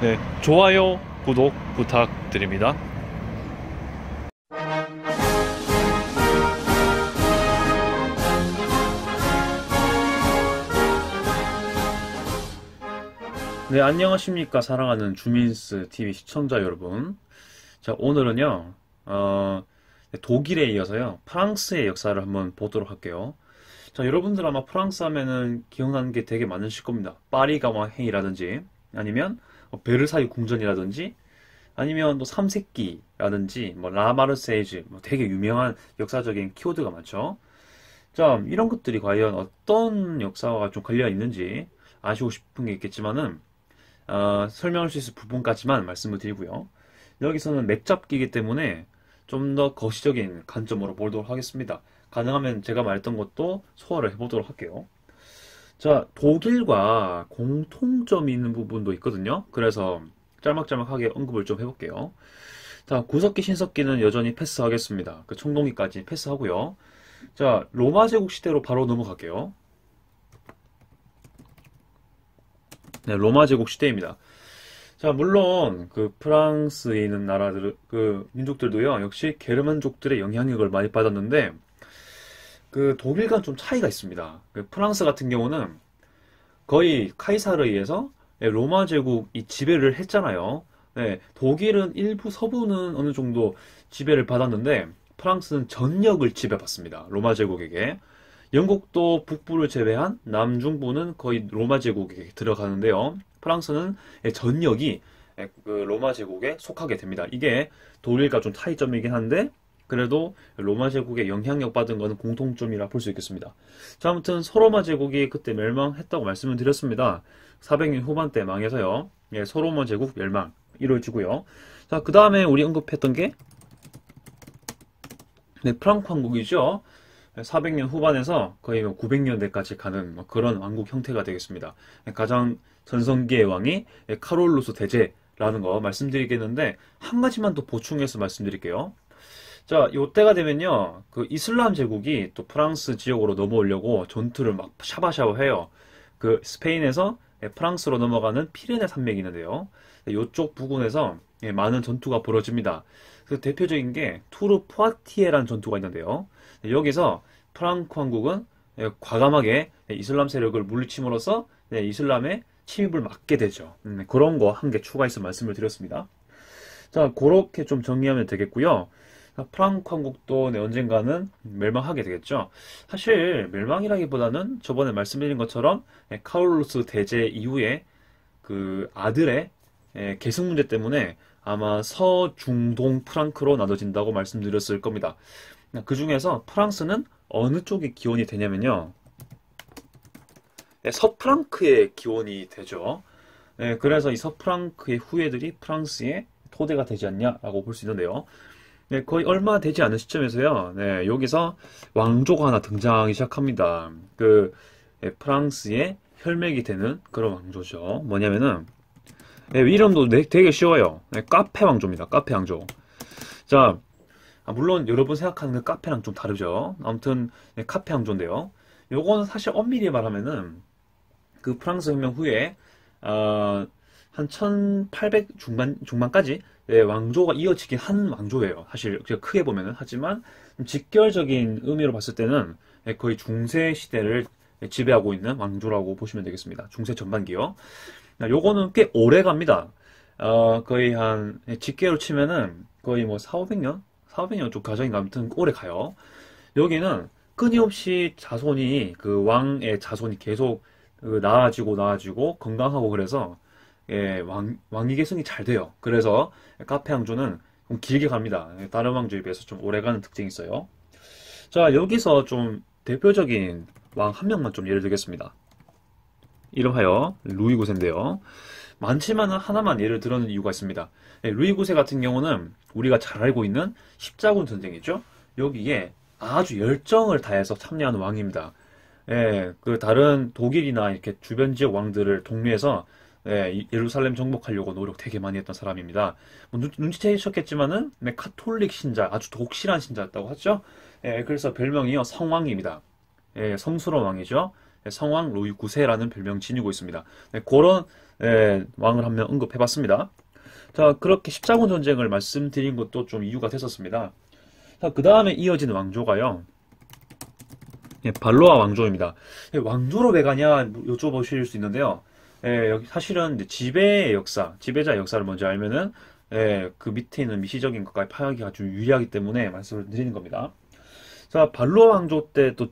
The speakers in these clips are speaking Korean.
네, 좋아요, 구독 부탁드립니다. 네, 안녕하십니까. 사랑하는 주민스 TV 시청자 여러분. 자, 오늘은요, 독일에 이어서요, 프랑스의 역사를 한번 보도록 할게요. 자, 여러분들 아마 프랑스 하면은 기억나는 게 되게 많으실 겁니다. 파리 가왕행이라든지, 아니면 베르사유 궁전이라든지, 아니면 또 삼색기라든지, 뭐 라마르세이즈, 뭐 되게 유명한 역사적인 키워드가 많죠. 자, 이런 것들이 과연 어떤 역사와 좀 관련이 있는지 아시고 싶은 게 있겠지만은, 설명할 수 있을 부분까지만 말씀을 드리고요. 여기서는 맥 잡기이기 때문에 좀 더 거시적인 관점으로 보도록 하겠습니다. 가능하면 제가 말했던 것도 소화를 해보도록 할게요. 자, 독일과 공통점이 있는 부분도 있거든요. 그래서 짤막짤막하게 언급을 좀 해볼게요. 자, 구석기, 신석기는 여전히 패스하겠습니다. 그 청동기까지 패스하고요. 자, 로마 제국 시대로 바로 넘어갈게요. 네, 로마 제국 시대입니다. 자, 물론 그 프랑스에 있는 나라들, 그 민족들도요, 역시 게르만족들의 영향력을 많이 받았는데 그 독일과는 좀 차이가 있습니다. 그 프랑스 같은 경우는 거의 카이사르에 의해서 로마 제국이 지배를 했잖아요. 네, 독일은 일부 서부는 어느 정도 지배를 받았는데 프랑스는 전역을 지배받습니다. 로마 제국에게. 영국도 북부를 제외한 남중부는 거의 로마 제국에 들어가는데요. 프랑스는 전역이 그 로마 제국에 속하게 됩니다. 이게 독일과 좀 차이점이긴 한데 그래도 로마 제국에 영향력 받은 것은 공통점이라 볼 수 있겠습니다. 자, 아무튼 소로마 제국이 그때 멸망했다고 말씀을 드렸습니다. 400년 후반때 망해서요. 예, 소로마 제국 멸망 이루어지고요. 자, 그 다음에 우리 언급했던 게 네, 프랑크 왕국이죠. 400년 후반에서 거의 900년대까지 가는 그런 왕국 형태가 되겠습니다. 가장 전성기의 왕이 카롤루스 대제라는 거 말씀드리겠는데 한 가지만 더 보충해서 말씀드릴게요. 자, 요때가 되면요, 그 이슬람 제국이 또 프랑스 지역으로 넘어오려고 전투를 막 샤바샤바 해요. 그 스페인에서 프랑스로 넘어가는 피레네 산맥이 있는데요. 요쪽 부근에서 많은 전투가 벌어집니다. 그 대표적인 게 투르 포아티에라는 전투가 있는데요. 여기서 프랑크 왕국은 과감하게 이슬람 세력을 물리침으로써 이슬람의 침입을 막게 되죠. 그런 거 한 개 추가해서 말씀을 드렸습니다. 자, 그렇게 좀 정리하면 되겠고요. 프랑크 왕국도 언젠가는 멸망하게 되겠죠. 사실 멸망이라기보다는 저번에 말씀드린 것처럼 카롤루스 대제 이후에 그 아들의 계승 문제 때문에 아마 서중동 프랑크로 나눠진다고 말씀드렸을 겁니다. 그 중에서 프랑스는 어느 쪽이 기원이 되냐면요. 서프랑크의 기원이 되죠. 그래서 이 서프랑크의 후예들이 프랑스의 토대가 되지 않냐라고 볼 수 있는데요. 거의 얼마 되지 않은 시점에서요. 여기서 왕조가 하나 등장하기 시작합니다. 그 프랑스의 혈맥이 되는 그런 왕조죠. 뭐냐면은 이름도 되게 쉬워요. 카페 왕조입니다. 카페 왕조. 자, 물론 여러분 생각하는 그 카페랑 좀 다르죠. 아무튼 카페 왕조인데요. 요거는 사실 엄밀히 말하면은 그 프랑스 혁명 후에 한 1800 중반까지 왕조가 이어지긴 한 왕조예요. 사실 크게 보면은. 하지만 직결적인 의미로 봤을 때는 거의 중세 시대를 지배하고 있는 왕조라고 보시면 되겠습니다. 중세 전반기요. 요거는 꽤 오래 갑니다. 거의 한 직계로 치면은 거의 뭐 400년? 400년 좀 가정인가 아무튼 오래 가요. 여기는 끊임없이 자손이 그 왕의 자손이 계속 나아지고 건강하고 그래서 왕위 계승이 잘 돼요. 그래서 카페 왕조는 좀 길게 갑니다. 다른 왕조에 비해서 좀 오래가는 특징이 있어요. 자, 여기서 좀 대표적인 왕 한 명만 좀 예를 들겠습니다. 이름하여 루이 9세인데요. 많지만은 하나만 예를 들어는 이유가 있습니다. 루이 9세 같은 경우는 우리가 잘 알고 있는 십자군 전쟁이죠. 여기에 아주 열정을 다해서 참여하는 왕입니다. 그 다른 독일이나 이렇게 주변 지역 왕들을 독려해서 예루살렘 정복하려고 노력 되게 많이 했던 사람입니다. 뭐 눈치채셨겠지만은 카톨릭 신자, 아주 독실한 신자였다고 하죠. 그래서 별명이요 성왕입니다. 성스러운 왕이죠. 성왕 루이 9세라는 별명 지니고 있습니다. 그런 왕을 한 명 언급해봤습니다. 자, 그렇게 십자군 전쟁을 말씀드린 것도 좀 이유가 됐었습니다. 자, 그 다음에 이어지는 왕조가요. 발로아 왕조입니다. 왕조로 왜 가냐 여쭤보실 수 있는데요. 여기 사실은 지배의 역사, 지배자의 역사를 먼저 알면은 그 밑에 있는 미시적인 것까지 파악이 아주 유리하기 때문에 말씀을 드리는 겁니다. 자, 발로아 왕조 때 또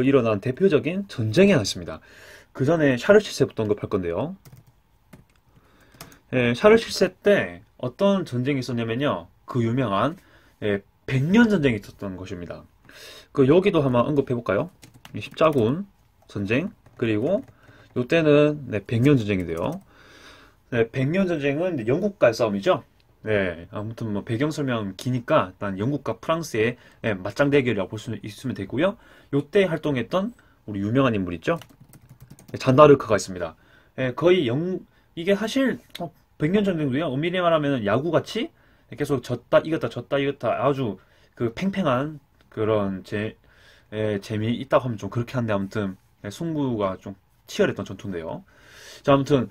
일어난 대표적인 전쟁이 하나 있습니다. 그 전에 샤를 7세부터 언급할 건데요. 샤를 7세 때 어떤 전쟁이 있었냐면요. 그 유명한 백년 전쟁이 있었던 것입니다. 여기도 한번 언급해 볼까요? 십자군 전쟁, 그리고 요때는 백년 전쟁인데요. 백년 전쟁은 영국과의 싸움이죠. 아무튼 뭐 배경 설명 기니까 일단 영국과 프랑스의 맞짱 대결이라고 볼 수 있으면 되고요. 요때 활동했던 우리 유명한 인물 있죠? 잔다르크가 있습니다. 거의 이게 사실 백년 전쟁도요. 엄밀히 말하면 야구같이 계속 졌다 이겼다 졌다 이겼다 아주 그 팽팽한 그런 재미 있다고 하면 좀 그렇게 한데, 아무튼 승부가 좀 치열했던 전투인데요. 자, 아무튼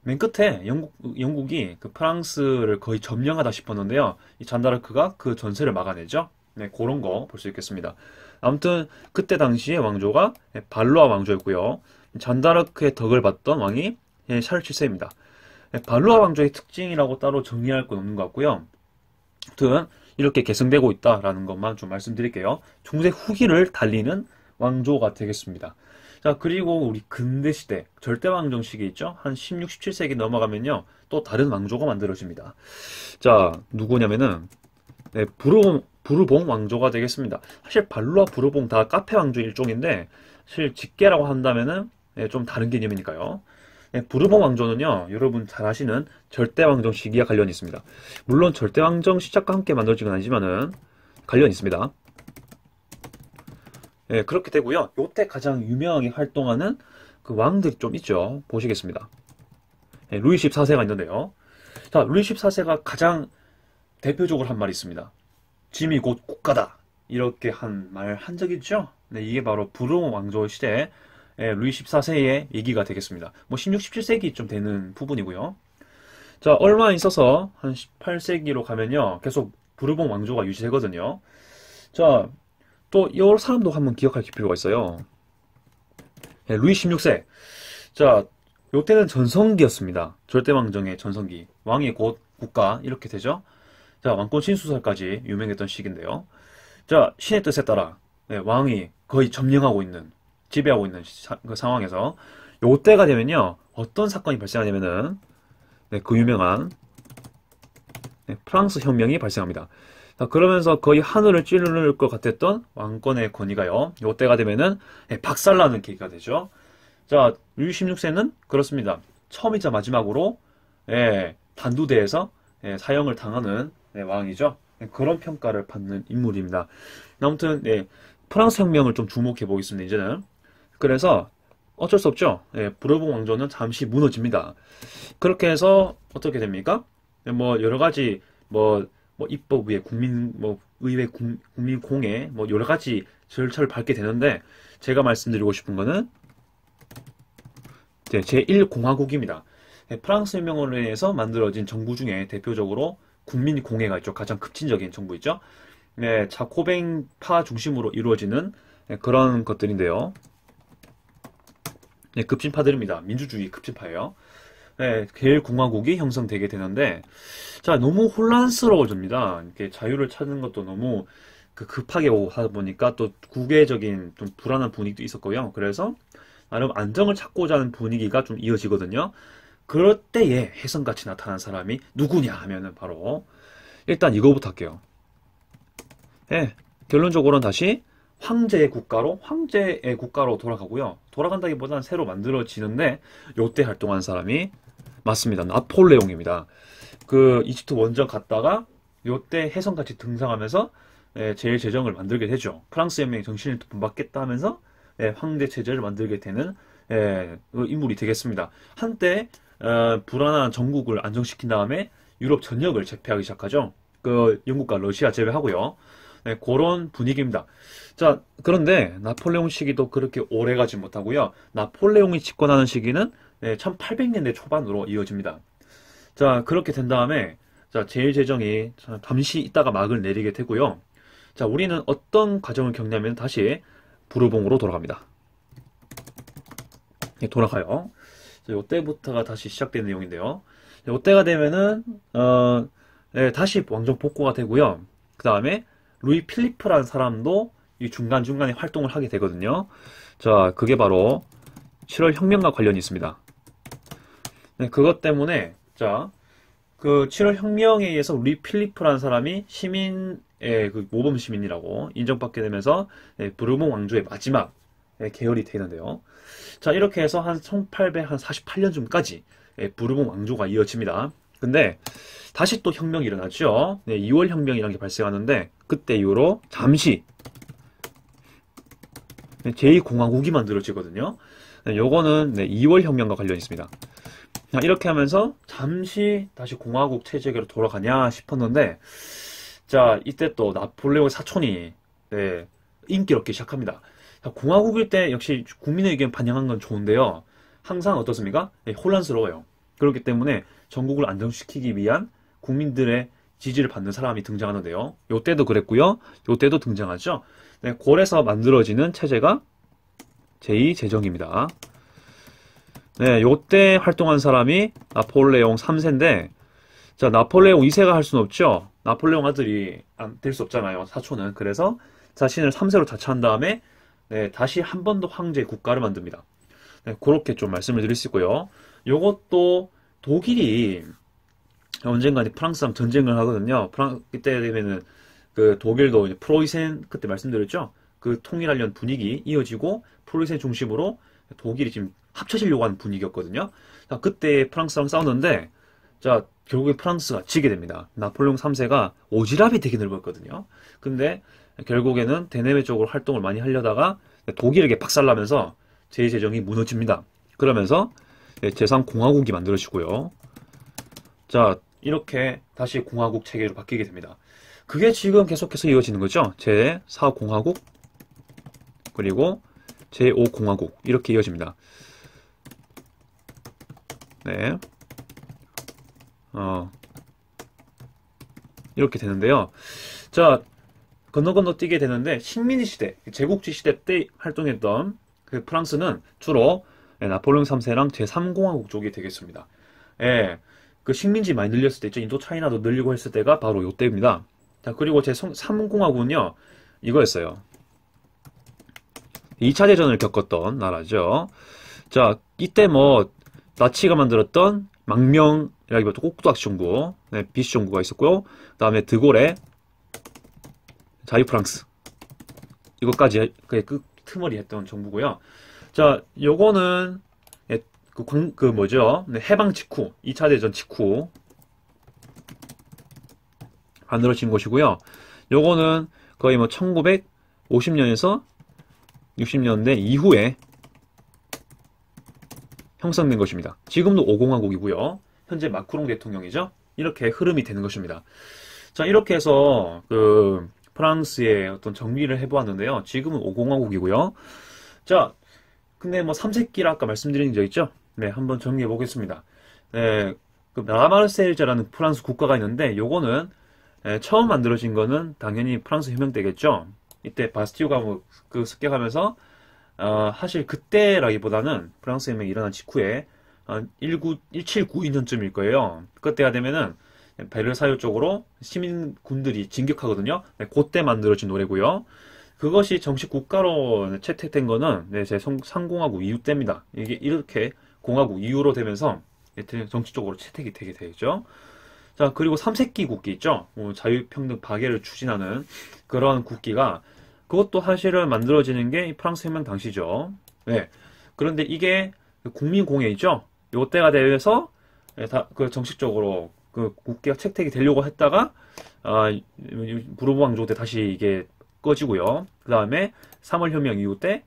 맨 끝에 영국이 그 프랑스를 거의 점령하다 싶었는데요. 이 잔다르크가 그 전세를 막아내죠. 그런 거 볼 수 있겠습니다. 아무튼 그때 당시의 왕조가 발로아 왕조였고요. 잔다르크의 덕을 받던 왕이 샤를 7세입니다. 발로아 왕조의 특징이라고 따로 정리할 건 없는 것 같고요. 아무튼 이렇게 계승되고 있다라는 것만 좀 말씀드릴게요. 중세 후기를 달리는 왕조가 되겠습니다. 자, 그리고 우리 근대시대, 절대왕정 시기 있죠? 한 16, 17세기 넘어가면요. 또 다른 왕조가 만들어집니다. 자, 누구냐면은, 부르봉 왕조가 되겠습니다. 사실 발로아 부르봉 다 카페 왕조 일종인데, 사실 직계라고 한다면은, 좀 다른 개념이니까요. 부르봉 왕조는요, 여러분 잘 아시는 절대왕정 시기와 관련이 있습니다. 물론 절대왕정 시작과 함께 만들어지긴 아니지만은, 관련이 있습니다. 그렇게 되고요. 요때 가장 유명하게 활동하는 그 왕들이 좀 있죠. 보시겠습니다. 루이 14세가 있는데요. 자, 루이 14세가 가장 대표적으로 한 말이 있습니다. 짐이 곧 국가다. 이렇게 한 적이 있죠. 이게 바로 부르봉 왕조 시대 루이 14세의 얘기가 되겠습니다. 뭐 16, 17세기 좀 되는 부분이고요. 자, 얼마 있어서 한 18세기로 가면요. 계속 부르봉 왕조가 유지되거든요. 자, 또 이 사람도 한번 기억할 필요가 있어요. 루이 16세. 자, 요때는 전성기였습니다. 절대왕정의 전성기. 왕이 곧 국가 이렇게 되죠. 자, 왕권 신수설까지 유명했던 시기인데요. 자, 신의 뜻에 따라 왕이 거의 점령하고 있는, 지배하고 있는 그 상황에서 요때가 되면요. 어떤 사건이 발생하냐면은 그 유명한 프랑스 혁명이 발생합니다. 자, 그러면서 거의 하늘을 찌르를 것 같았던 왕권의 권위가요. 요때가 되면은 박살나는 계기가 되죠. 자, 루이 16세는 그렇습니다. 처음이자 마지막으로 단두대에서 사형을 당하는 왕이죠. 그런 평가를 받는 인물입니다. 아무튼 프랑스 혁명을 좀 주목해 보겠습니다. 이제는. 그래서 어쩔 수 없죠. 부르봉 왕조는 잠시 무너집니다. 그렇게 해서 어떻게 됩니까? 뭐 여러 가지 입법위에 의회 국민공회 여러 가지 절차를 밟게 되는데, 제가 말씀드리고 싶은 거는 제1공화국입니다. 프랑스 혁명으로 인해서 만들어진 정부 중에 대표적으로 국민공회가 있죠. 가장 급진적인 정부 있죠. 자코뱅파 중심으로 이루어지는 그런 것들인데요. 급진파들입니다. 민주주의 급진파예요. 제1공화국이 형성되게 되는데, 자, 너무 혼란스러워집니다. 이렇게 자유를 찾는 것도 너무 급하게 하다 보니까 또 국외적인 좀 불안한 분위기도 있었고요. 그래서 나름 안정을 찾고자 하는 분위기가 좀 이어지거든요. 그럴 때에 혜성같이 나타난 사람이 누구냐 하면은 바로 일단 이거부터 할게요. 결론적으로는 다시 황제의 국가로 돌아가고요. 돌아간다기보다는 새로 만들어지는데 요때 활동한 사람이 맞습니다. 나폴레옹입니다. 그 이집트 원정 갔다가 요때 혜성같이 등장하면서 제1제정을 만들게 되죠. 프랑스 혁명의 정신을 본받겠다 하면서 황제 체제를 만들게 되는 인물이 되겠습니다. 한때 불안한 전국을 안정시킨 다음에 유럽 전역을 제패하기 시작하죠. 그 영국과 러시아 제외하고요. 네, 그런 분위기입니다. 자, 그런데 나폴레옹 시기도 그렇게 오래 가지 못하고요. 나폴레옹이 집권하는 시기는 1800년대 초반으로 이어집니다. 자, 그렇게 된 다음에 자, 제1제정이 잠시 있다가 막을 내리게 되고요. 자, 우리는 어떤 과정을 겪냐면 다시 부르봉으로 돌아갑니다. 돌아가요. 자, 요때부터가 다시 시작된 내용인데요. 요때가 되면은 다시 왕정 복구가 되고요. 그 다음에 루이 필리프라는 사람도 이 중간중간에 활동을 하게 되거든요. 자, 그게 바로 7월 혁명과 관련이 있습니다. 네, 그것 때문에 자, 그 7월 혁명에 의해서 루이 필리프라는 사람이 시민의 그 모범 시민이라고 인정받게 되면서 부르봉 왕조의 마지막 계열이 되는데요. 자, 이렇게 해서 한 1848년쯤까지 부르봉 왕조가 이어집니다. 근데 다시 또 혁명이 일어났죠. 2월 혁명이라는 게 발생하는데 그때 이후로 잠시 제2공화국이 만들어지거든요. 요거는 2월 혁명과 관련이 있습니다. 이렇게 하면서 잠시 다시 공화국 체제로 돌아가냐 싶었는데 자, 이때 또 나폴레옹 사촌이 인기를 얻기 시작합니다. 자, 공화국일 때 역시 국민의 의견 반영한 건 좋은데요. 항상 어떻습니까? 혼란스러워요. 그렇기 때문에 전국을 안정시키기 위한 국민들의 지지를 받는 사람이 등장하는데요. 요때도 그랬고요. 요때도 등장하죠. 그래서 만들어지는 체제가 제2제정입니다. 네, 요때 활동한 사람이 나폴레옹 3세인데, 자, 나폴레옹 2세가 할 수는 없죠. 나폴레옹 아들이 될 수 없잖아요. 사촌은. 그래서 자신을 3세로 자처한 다음에, 다시 한 번 더 황제 국가를 만듭니다. 그렇게 좀 말씀을 드릴 수 있고요. 요것도 독일이 언젠가 프랑스랑 전쟁을 하거든요. 그때 되면은 그 독일도 이제 프로이센 그때 말씀드렸죠. 그 통일하려는 분위기 이어지고 프로이센 중심으로 독일이 지금 합쳐지려고 하는 분위기였거든요. 자, 그때 프랑스랑 싸웠는데 자, 결국에 프랑스가 지게 됩니다. 나폴레옹 3세가 오지랖이 되게 넓었거든요. 근데 결국에는 대내외 쪽으로 활동을 많이 하려다가 독일에게 박살나면서 제2제정이 무너집니다. 그러면서 제3공화국이 만들어지고요. 자, 이렇게 다시 공화국 체계로 바뀌게 됩니다. 그게 지금 계속해서 이어지는 거죠. 제4공화국 그리고 제5공화국 이렇게 이어집니다. 네. 이렇게 되는데요. 자, 건너 뛰게 되는데 식민지 시대, 제국주의 시대 때 활동했던 그 프랑스는 주로 나폴레옹 3세랑 제3공화국 쪽이 되겠습니다. 예, 그 식민지 많이 늘렸을 때 있죠. 인도 차이나도 늘리고 했을 때가 바로 요때입니다. 자, 그리고 제3공화국은요, 이거였어요. 2차 대전을 겪었던 나라죠. 자, 이때 뭐 나치가 만들었던 망명이라기보다 꼭두각시정부, 비시정부가 있었고요. 그 다음에 드골의 자유프랑스, 이것까지 그 틈머리 했던 정부고요. 자, 요거는 뭐죠? 해방 직후, 2차 대전 직후 만들어진 것이고요. 요거는 거의 뭐 1950년에서 60년대 이후에 형성된 것입니다. 지금도 5공화국이고요. 현재 마크롱 대통령이죠. 이렇게 흐름이 되는 것입니다. 자, 이렇게 해서 그 프랑스의 어떤 정리를 해보았는데요. 지금은 5공화국이고요. 자, 근데 뭐 3세기라 아까 말씀드린 적 있죠? 네, 한번 정리해 보겠습니다. 네, 그 라마르세일제라는 프랑스 국가가 있는데 요거는 처음 만들어진 거는 당연히 프랑스 혁명 때겠죠. 이때 바스티유가 그 습격하면서 사실 그때라기보다는 프랑스 혁명이 일어난 직후에 1792년쯤일 거예요. 그때가 되면은 베르사유 쪽으로 시민군들이 진격하거든요. 네, 그때 만들어진 노래고요. 그것이 정식 국가로 채택된 거는 제3공화국 이후 때입니다. 이게 이렇게 공화국 이후로 되면서 정치적으로 채택이 되게 되죠. 자, 그리고 3세기 국기 있죠. 자유평등 박애를 추진하는 그런 국기가 그것도 사실은 만들어지는 게 프랑스 혁명 당시죠. 네. 그런데 이게 국민공예 있죠. 요때가 되어서 그 정식적으로 그 국기가 채택이 되려고 했다가 부르봉 왕조 때 다시 이게 꺼지고요. 그 다음에 3월 혁명 이후 때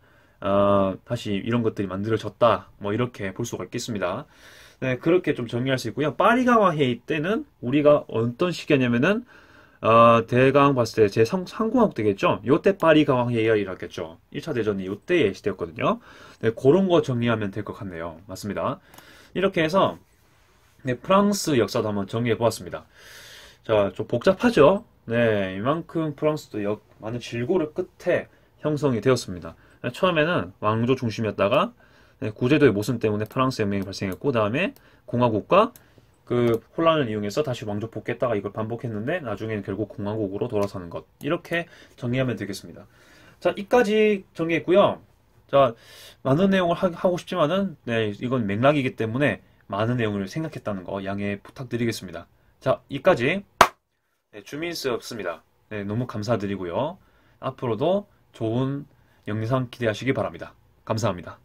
다시 이런 것들이 만들어졌다. 뭐 이렇게 볼 수가 있겠습니다. 네, 그렇게 좀 정리할 수 있고요. 파리강화 회의 때는 우리가 어떤 시기였냐면은 대강 봤을 때 제3공화국 되겠죠? 요때 파리 강황 회의가 일어났겠죠. 1차 대전이 요때의 시대였거든요. 네, 그런 거 정리하면 될 것 같네요. 맞습니다. 이렇게 해서 네, 프랑스 역사도 한번 정리해 보았습니다. 자, 좀 복잡하죠? 네, 이만큼 프랑스도 많은 질고를 끝에 형성이 되었습니다. 처음에는 왕조 중심이었다가 네, 구제도의 모순 때문에 프랑스 혁명이 발생했고, 그 다음에 공화국과 그 혼란을 이용해서 다시 왕조 복귀했다가 이걸 반복했는데 나중에는 결국 공화국으로 돌아서는 것. 이렇게 정리하면 되겠습니다. 자, 이까지 정리했고요. 자, 많은 내용을 하고 싶지만은 네, 이건 맥락이기 때문에 많은 내용을 생각했다는 거 양해 부탁드리겠습니다. 자, 이까지 네, 주민스였습니다. 네, 너무 감사드리고요. 앞으로도 좋은 영상 기대하시기 바랍니다. 감사합니다.